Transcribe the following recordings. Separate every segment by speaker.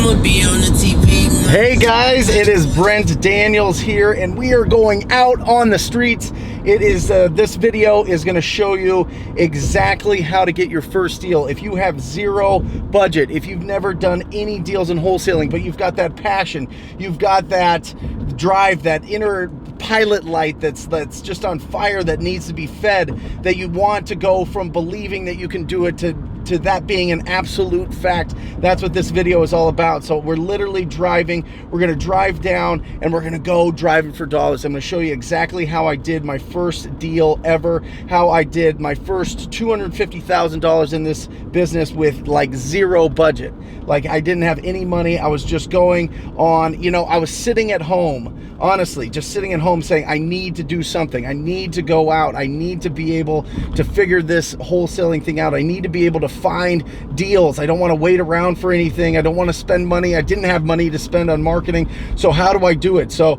Speaker 1: I'ma be on the TV.
Speaker 2: Hey guys, it is Brent Daniels here, and we are going out on the streets. It is this video is going to show you exactly how to get your first deal. If you have zero budget, if you've never done any deals in wholesaling, but you've got that passion, you've got that drive, that inner pilot light that's just on fire, that needs to be fed, that you want to go from believing that you can do it to that being an absolute fact. That's what this video is all about. So we're literally driving. We're going to drive down and we're going to go driving for dollars. I'm going to show you exactly how I did my first deal ever, how I did my first $250,000 in this business with like zero budget. Like, I didn't have any money. I was just going on, I was sitting at home, honestly, just sitting at home saying, I need to do something. I need to go out. I need to be able to figure this wholesaling thing out. I need to be able to find deals. I don't want to wait around for anything. I don't want to spend money. I didn't have money to spend on marketing. So how do I do it? So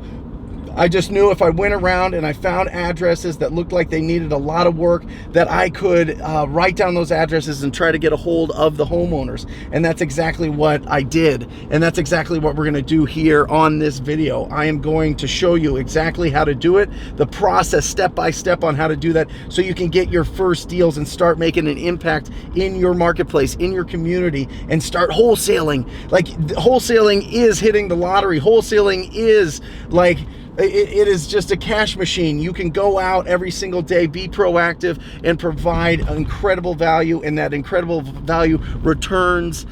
Speaker 2: I just knew if I went around and I found addresses that looked like they needed a lot of work, that I could write down those addresses and try to get a hold of the homeowners. And that's exactly what I did. And that's exactly what we're going to do here on this video. I am going to show you exactly how to do it, the process step by step on how to do that, so you can get your first deals and start making an impact in your marketplace, in your community, and start wholesaling. Like, wholesaling is hitting the lottery. Wholesaling is like, it is just a cash machine. You can go out every single day, be proactive, and provide incredible value, and that incredible value returns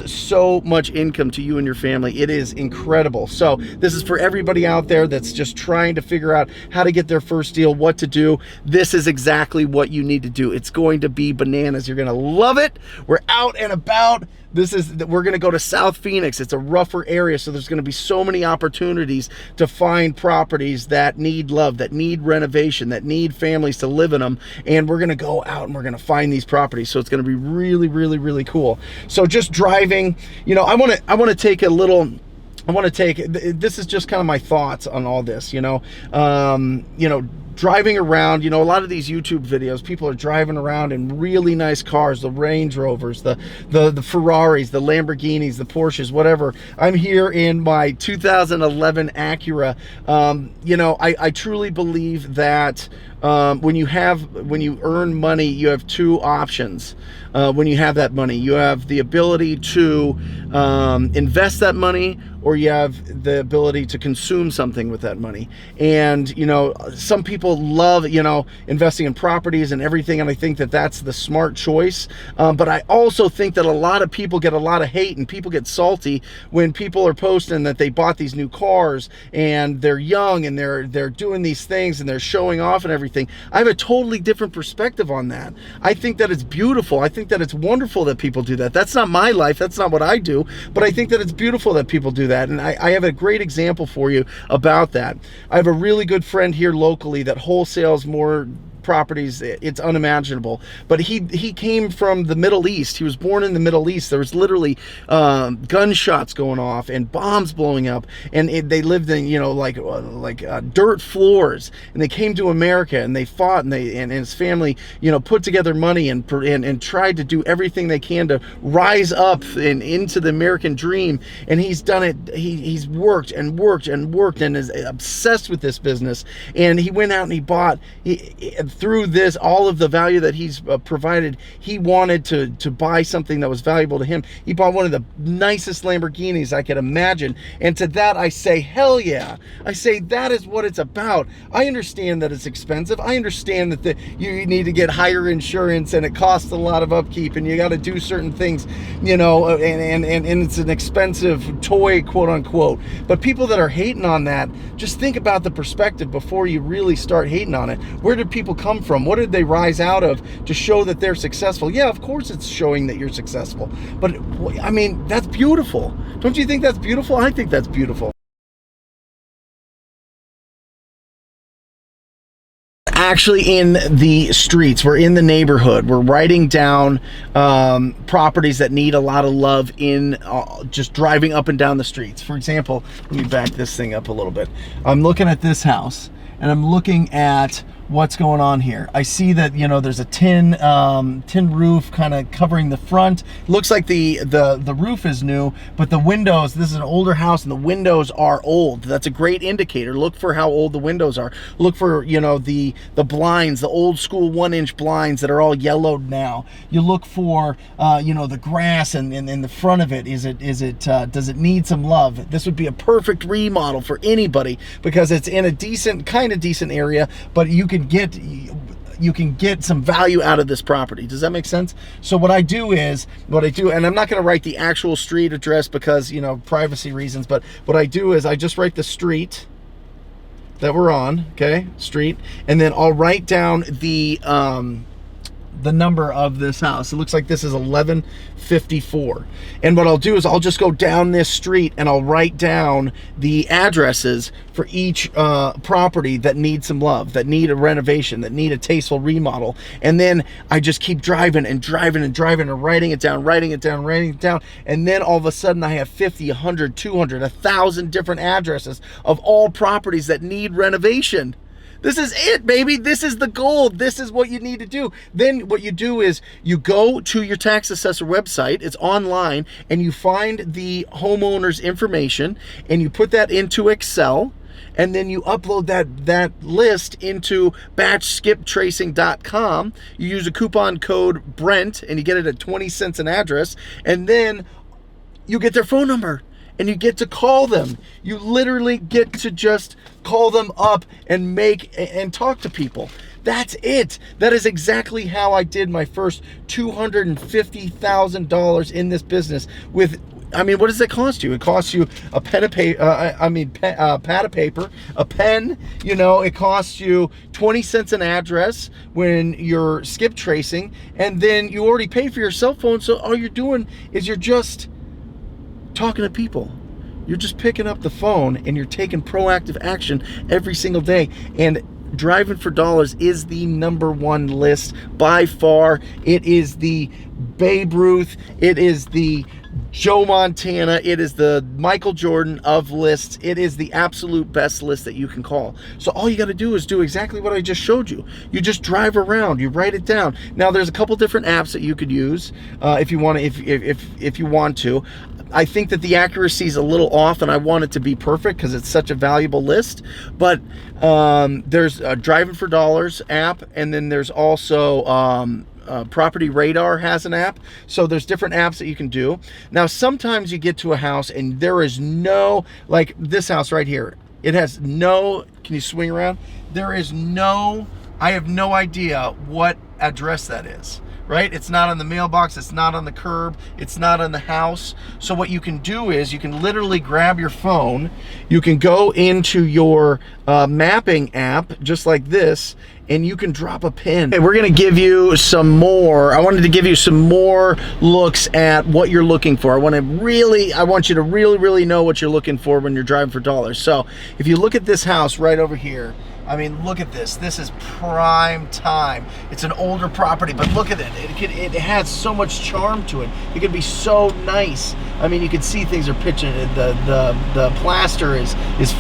Speaker 2: so much income to you and your family. It is incredible. So this is for everybody out there that's just trying to figure out how to get their first deal, what to do. This is exactly what you need to do. It's going to be bananas. You're going to love it. We're out and about. We're going to go to South Phoenix. It's a rougher area, so there's going to be so many opportunities to find properties that need love, that need renovation, that need families to live in them. And we're going to go out and we're going to find these properties. So it's going to be really, really, really cool. So just driving, I want to take a little. This is just kind of my thoughts on all this, driving around, a lot of these YouTube videos, people are driving around in really nice cars, the Range Rovers, the Ferraris, the Lamborghinis, the Porsches, whatever. I'm here in my 2011 Acura. I truly believe that when you earn money, you have two options. When you have that money, you have the ability to invest that money, or you have the ability to consume something with that money. And some people love investing in properties and everything, and I think that that's the smart choice. But I also think that a lot of people get a lot of hate, and people get salty when people are posting that they bought these new cars and they're young and they're doing these things and they're showing off and everything. I have a totally different perspective on that. I think that it's beautiful. I think that it's wonderful that people do that. That's not my life. That's not what I do. But I think that it's beautiful that people do that. And I have a great example for you about that. I have a really good friend here locally that wholesales more properties. It's unimaginable. But he came from the Middle East. He was born in the Middle East. There was literally gunshots going off and bombs blowing up, and they lived in dirt floors. And they came to America and they fought, and his family put together money and tried to do everything they can to rise up and into the American dream. And he's done it. He's worked and worked and worked and is obsessed with this business. And he went out and he bought. Through this, all of the value that he's provided, he wanted to buy something that was valuable to him. He bought one of the nicest Lamborghinis I could imagine. And to that I say, hell yeah. I say that is what it's about. I understand that it's expensive. I understand that you need to get higher insurance, and it costs a lot of upkeep, and you got to do certain things, and it's an expensive toy, quote unquote. But people that are hating on that, just think about the perspective before you really start hating on it. Where did people come from? What did they rise out of to show that they're successful? Yeah, of course it's showing that you're successful. But I mean, that's beautiful. Don't you think that's beautiful? I think that's beautiful. Actually in the streets, we're in the neighborhood, we're writing down properties that need a lot of love in just driving up and down the streets. For example, let me back this thing up a little bit. I'm looking at this house, and I'm looking at what's going on here. I see that, you know, there's a tin roof kind of covering the front. Looks like the roof is new, but the windows, this is an older house and the windows are old. That's a great indicator. Look for how old the windows are. Look for, you know, the blinds, the old school 1-inch blinds that are all yellowed now. You look for, you know, the grass and in the front of it. Does it need some love? This would be a perfect remodel for anybody because it's in a kind of decent area, but you can get some value out of this property. Does that make sense? So what I do, and I'm not going to write the actual street address because, you know, privacy reasons, but what I do is I just write the street that we're on, okay, street, and then I'll write down the number of this house. It looks like this is 1154. And what I'll do is I'll just go down this street and I'll write down the addresses for each property that need some love, that need a renovation, that need a tasteful remodel. And then I just keep driving and driving and driving and writing it down. And then all of a sudden I have 50, 100, 200, 1,000 different addresses of all properties that need renovation. This is it, baby. This is the goal. This is what you need to do. Then what you do is you go to your tax assessor website. It's online, and you find the homeowner's information, and you put that into Excel, and then you upload that list into batchskiptracing.com. You use a coupon code Brent, and you get it at 20 cents an address, and then you get their phone number. And you get to call them. You literally get to just call them up and talk to people. That's it. That is exactly how I did my first $250,000 in this business with, I mean, what does that cost you? It costs you a pen of paper, pad of paper, a pen, you know, it costs you 20 cents an address when you're skip tracing, and then you already pay for your cell phone, so all you're doing is you're just talking to people. You're just picking up the phone and you're taking proactive action every single day. And Driving for Dollars is the #1 list by far. It is the Babe Ruth. It is the Joe Montana. It is the Michael Jordan of lists. It is the absolute best list that you can call. So all you got to do is do exactly what I just showed you. You just drive around. You write it down. Now there's a couple different apps that you could use if you want to. If you want to. I think that the accuracy is a little off, and I want it to be perfect because it's such a valuable list. But there's a Driving for Dollars app, and then there's also Property Radar has an app. So there's different apps that you can do. Now sometimes you get to a house and there is no, like this house right here, it has no, can you swing around? There is no, I have no idea what address that is. Right? It's not on the mailbox, it's not on the curb, it's not on the house. So what you can do is you can literally grab your phone, you can go into your mapping app just like this, and you can drop a pin. Okay, we're gonna give you some more. I wanted to give you some more looks at what you're looking for. I want you to really know what you're looking for when you're driving for dollars. So if you look at this house right over here, I mean, look at this. This is prime time. It's an older property, but look at it. It has so much charm to it. It could be so nice. I mean, you can see things are pitching. The plaster is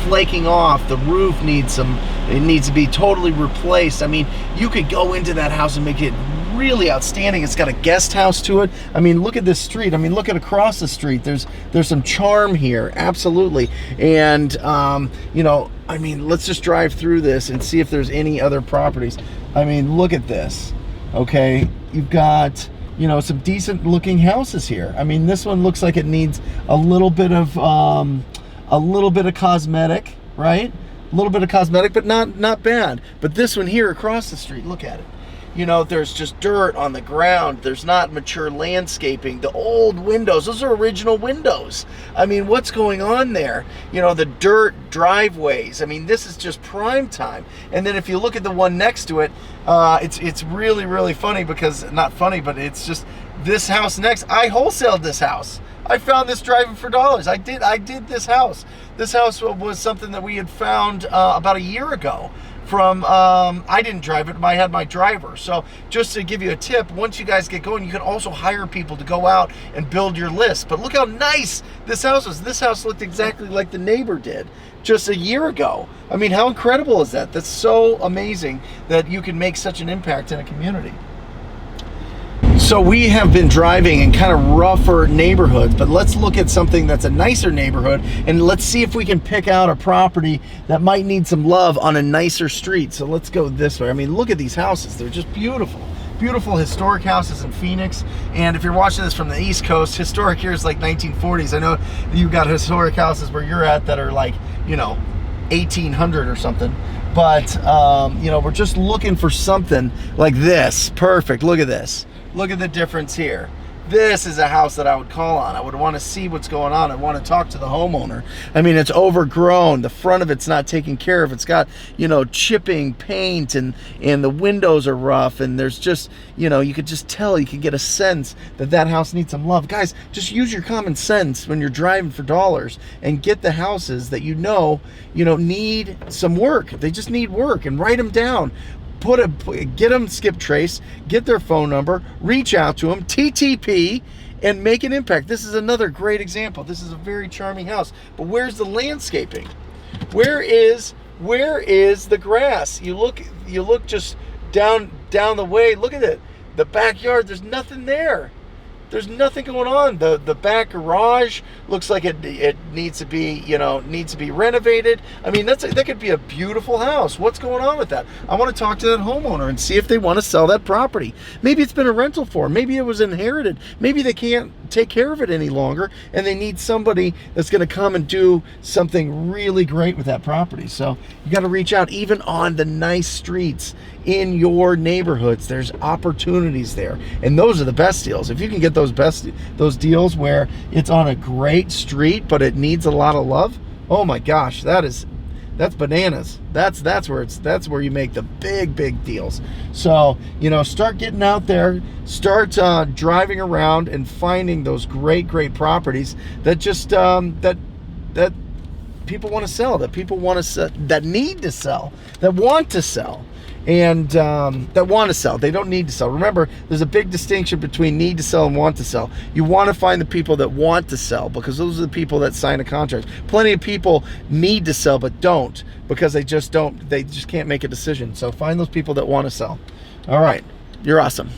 Speaker 2: flaking off. The roof needs to be totally replaced. I mean, you could go into that house and make it really outstanding. It's got a guest house to it. I mean, look at this street. I mean, look at across the street. There's some charm here, absolutely. And you know, I mean, let's just drive through this and see if there's any other properties. I mean, look at this. Okay, you've got, you know, some decent looking houses here. I mean, this one looks like it needs a little bit of cosmetic, right? A little bit of cosmetic, but not bad. But this one here across the street, look at it. You know, there's just dirt on the ground. There's not mature landscaping. The old windows, those are original windows. I mean, what's going on there? You know, the dirt driveways. I mean, this is just prime time. And then if you look at the one next to it, it's really funny because, not funny, but it's just this house next. I wholesaled this house. I found this Driving for Dollars. I did this house. This house was something that we had found about a year ago I didn't drive it, I had my driver. So just to give you a tip, once you guys get going, you can also hire people to go out and build your list. But look how nice this house was. This house looked exactly like the neighbor did just a year ago. I mean, how incredible is that? That's so amazing that you can make such an impact in a community. So we have been driving in kind of rougher neighborhoods, but let's look at something that's a nicer neighborhood, and let's see if we can pick out a property that might need some love on a nicer street. So let's go this way. I mean, look at these houses. They're just beautiful. Beautiful historic houses in Phoenix. And if you're watching this from the East Coast, historic here is like 1940s. I know you've got historic houses where you're at that are like, you know, 1800 or something. But, you know, we're just looking for something like this. Perfect. Look at this. Look at the difference here. This is a house that I would call on. I would want to see what's going on. I want to talk to the homeowner. I mean, it's overgrown. The front of it's not taken care of. It's got, you know, chipping paint, and the windows are rough, and there's just, you know, you could just tell, you could get a sense that that house needs some love. Guys, just use your common sense when you're driving for dollars and get the houses that you know, need some work. They just need work, and write them down. Get them skip trace, get their phone number, reach out to them, TTP, and make an impact. This is another great example. This is a very charming house, but where's the landscaping? Where is the grass? You look just down the way. Look at it. The backyard, there's nothing there. There's nothing going on. The back garage looks like it needs to be renovated. I mean, that could be a beautiful house. What's going on with that? I want to talk to that homeowner and see if they want to sell that property. Maybe it's been a rental for them. Maybe it was inherited. Maybe they can't take care of it any longer, and they need somebody that's going to come and do something really great with that property. So you got to reach out. Even on the nice streets in your neighborhoods, there's opportunities there, and those are the best deals. If you can get those deals where it's on a great street but it needs a lot of love, oh my gosh, that's bananas. That's where you make the big deals. So, start getting out there, start driving around and finding those great properties that just that people want to sell, that need to sell, that want to sell. And that want to sell. They don't need to sell. Remember, there's a big distinction between need to sell and want to sell. You want to find the people that want to sell, because those are the people that sign a contract. Plenty of people need to sell but don't, because they just can't make a decision. So find those people that want to sell. All right, you're awesome.